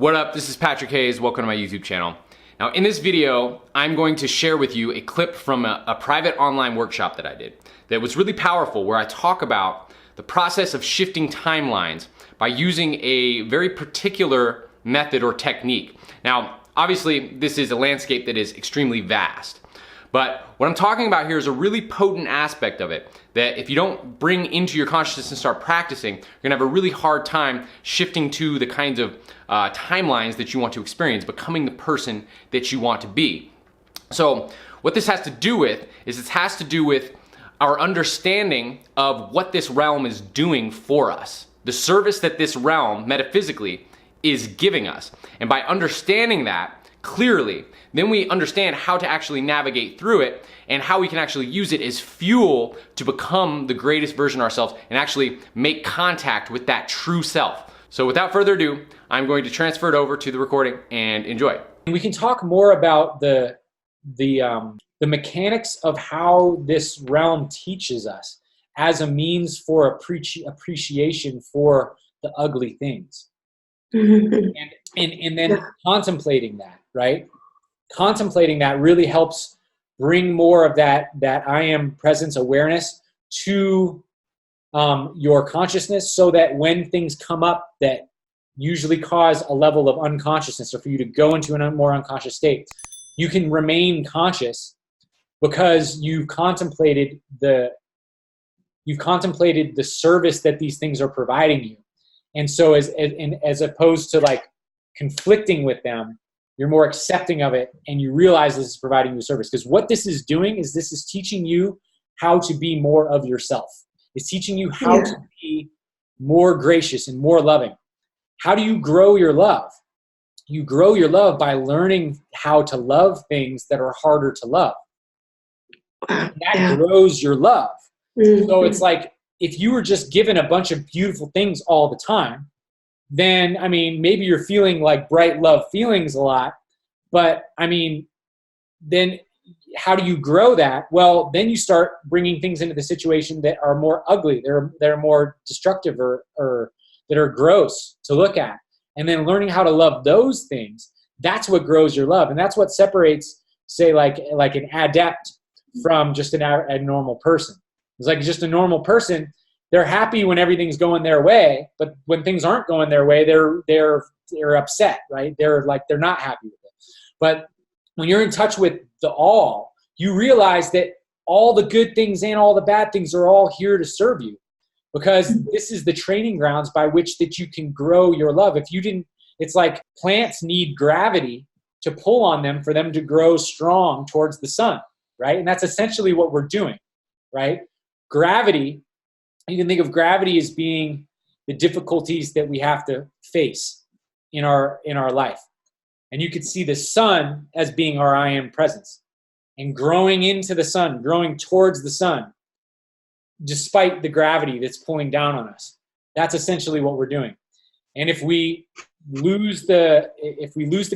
What up? This is Patrick Haize. Welcome to my YouTube channel. Now in this video, I'm going to share with you a clip from a private online workshop that I did that was really powerful, where I talk about the process of shifting timelines by using a very particular method or technique. Now, obviously, this is a landscape that is extremely vast. But what I'm talking about here is a really potent aspect of it that if you don't bring into your consciousness and start practicing, you're gonna have a really hard time shifting to the kinds of timelines that you want to experience, becoming the person that you want to be. So what this has to do with is it has to do with our understanding of what this realm is doing for us, the service that this realm metaphysically is giving us. And by understanding that clearly, then we understand how to actually navigate through it and how we can actually use it as fuel to become the greatest version of ourselves and actually make contact with that true self. So without further ado, I'm going to transfer it over to the recording and enjoy. We can talk more about the mechanics of how this realm teaches us as a means for appreciation for the ugly things. and then contemplating that, right? Contemplating that really helps bring more of that I am presence awareness to your consciousness, so that when things come up that usually cause a level of unconsciousness, or for you to go into a more unconscious state, you can remain conscious because you've contemplated the service that these things are providing you. And so as opposed to like conflicting with them, you're more accepting of it, and you realize this is providing you a service. Because what this is doing is this is teaching you how to be more of yourself. It's teaching you how to be more gracious and more loving. How do you grow your love? You grow your love by learning how to love things that are harder to love. That grows your love. So it's like, if you were just given a bunch of beautiful things all the time, then, I mean, maybe you're feeling like bright love feelings a lot, but I mean, then how do you grow that? Well, then you start bringing things into the situation that are more ugly, they're more destructive or that are gross to look at. And then learning how to love those things, that's what grows your love. And that's what separates, say, like an adept from just a normal person. It's like just a normal person, they're happy when everything's going their way, but when things aren't going their way, they're upset, right? They're not happy with it. But when you're in touch with the all, you realize that all the good things and all the bad things are all here to serve you, because this is the training grounds by which that you can grow your love. If you didn't, it's like plants need gravity to pull on them for them to grow strong towards the sun, right? And that's essentially what we're doing, right? Gravity, you can think of gravity as being the difficulties that we have to face in our life. And you could see the sun as being our I am presence, and growing into the sun, growing towards the sun, despite the gravity that's pulling down on us. That's essentially what we're doing. And if we lose the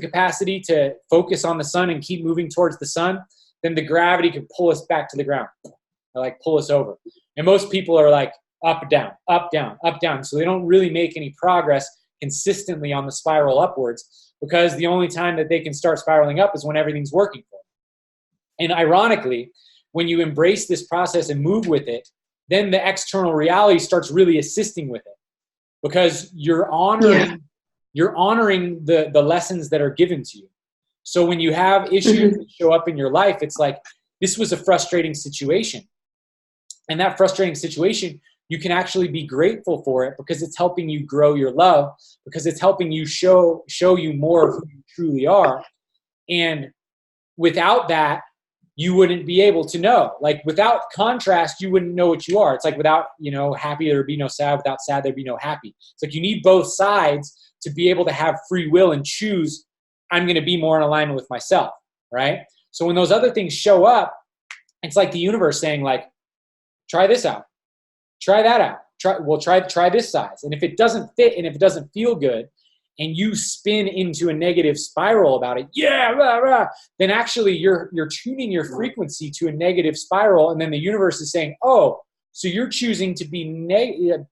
capacity to focus on the sun and keep moving towards the sun, then the gravity can pull us back to the ground, or like pull us over. And most people are like up, down, up, down, up, down. So they don't really make any progress consistently on the spiral upwards, because the only time that they can start spiraling up is when everything's working for them. And ironically, when you embrace this process and move with it, then the external reality starts really assisting with it, because you're honoring the lessons that are given to you. So when you have issues that show up in your life, it's like, this was a frustrating situation. And that frustrating situation, you can actually be grateful for it, because it's helping you grow your love, because it's helping you show you more of who you truly are. And without that, you wouldn't be able to know. Like, without contrast, you wouldn't know what you are. It's like, without, happy, there would be no sad. Without sad, there'd be no happy. It's like you need both sides to be able to have free will and choose, I'm going to be more in alignment with myself, right? So when those other things show up, it's like the universe saying, like, try this out, try that out, try this size. And if it doesn't fit, and if it doesn't feel good, and you spin into a negative spiral about it, rah, rah, then actually you're tuning your frequency to a negative spiral, and then the universe is saying, oh, so you're choosing to be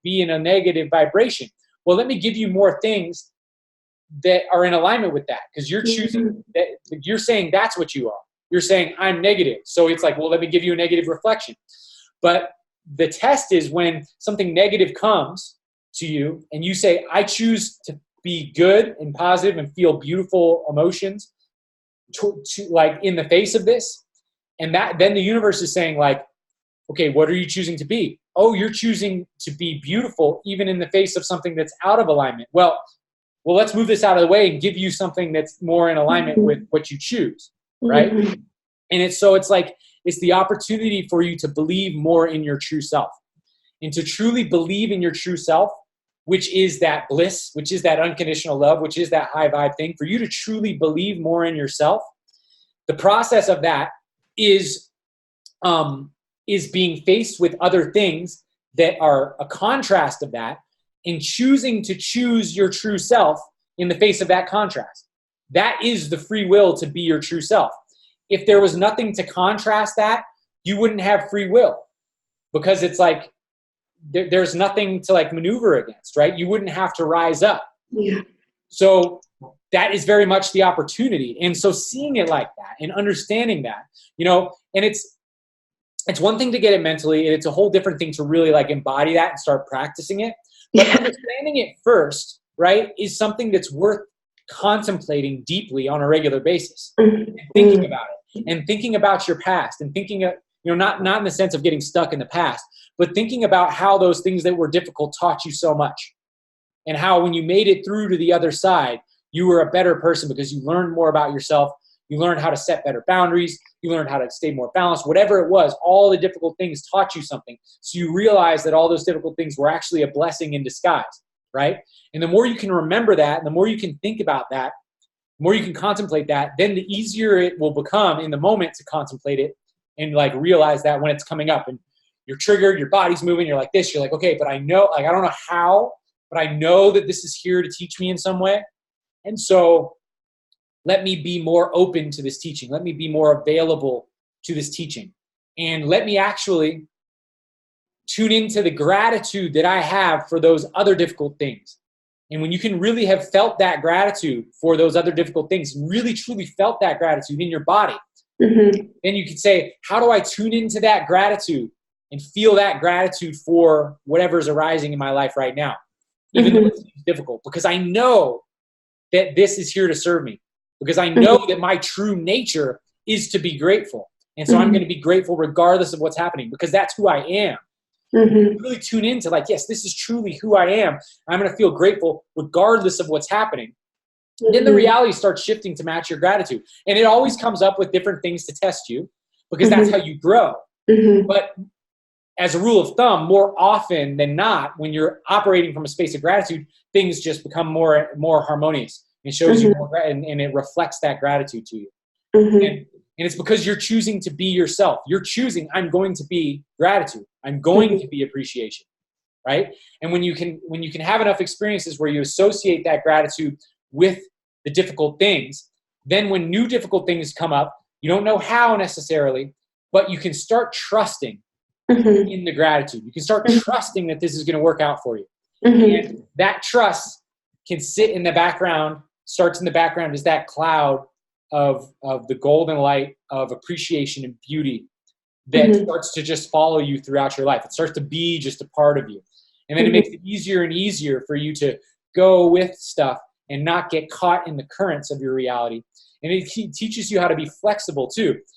in a negative vibration. Well, let me give you more things that are in alignment with that, because you're choosing that. You're saying that's what you are. You're saying I'm negative. So it's like, well, let me give you a negative reflection. But the test is when something negative comes to you and you say, I choose to be good and positive and feel beautiful emotions to like in the face of this. And that then the universe is saying like, okay, what are you choosing to be? Oh, you're choosing to be beautiful even in the face of something that's out of alignment. Well, let's move this out of the way and give you something that's more in alignment with what you choose, right? And it's like, it's the opportunity for you to believe more in your true self and to truly believe in your true self, which is that bliss, which is that unconditional love, which is that high vibe thing. For you to truly believe more in yourself, the process of that is being faced with other things that are a contrast of that, and choosing to choose your true self in the face of that contrast. That is the free will to be your true self. If there was nothing to contrast that, you wouldn't have free will, because it's like there's nothing to like maneuver against, right? You wouldn't have to rise up. Yeah. So that is very much the opportunity. And so seeing it like that and understanding that, and it's one thing to get it mentally, and it's a whole different thing to really like embody that and start practicing it. But understanding it first, right, is something that's worth contemplating deeply on a regular basis, and thinking about it, and thinking about your past, and thinking of, not in the sense of getting stuck in the past, but thinking about how those things that were difficult taught you so much, and how when you made it through to the other side, you were a better person because you learned more about yourself. You learned how to set better boundaries. You learned how to stay more balanced. Whatever it was, all the difficult things taught you something. So you realize that all those difficult things were actually a blessing in disguise, right? And the more you can remember that, and the more you can think about that, the more you can contemplate that, then the easier it will become in the moment to contemplate it and like realize that when it's coming up and you're triggered, your body's moving, you're like this, you're like, okay, but I know, like, I don't know how, but I know that this is here to teach me in some way. And so let me be more open to this teaching. Let me be more available to this teaching. And let me actually tune into the gratitude that I have for those other difficult things. And when you can really have felt that gratitude for those other difficult things, really truly felt that gratitude in your body, then you can say, how do I tune into that gratitude and feel that gratitude for whatever's arising in my life right now, even though it's difficult? Because I know that this is here to serve me. Because I know that my true nature is to be grateful. And so I'm going to be grateful regardless of what's happening, because that's who I am. Really tune into like, yes, this is truly who I am. I'm going to feel grateful regardless of what's happening. And then the reality starts shifting to match your gratitude. And it always comes up with different things to test you, because that's how you grow. But as a rule of thumb, more often than not, when you're operating from a space of gratitude, things just become more harmonious. It shows you more, and it reflects that gratitude to you. And it's because you're choosing to be yourself. You're choosing, I'm going to be gratitude. I'm going to be appreciation, right? And when you can have enough experiences where you associate that gratitude with the difficult things, then when new difficult things come up, you don't know how necessarily, but you can start trusting in the gratitude. You can start trusting that this is going to work out for you. And that trust can sit in the background, starts in the background as that cloud of the golden light of appreciation and beauty that starts to just follow you throughout your life. It starts to be just a part of you. And then it makes it easier and easier for you to go with stuff and not get caught in the currents of your reality. And it teaches you how to be flexible too.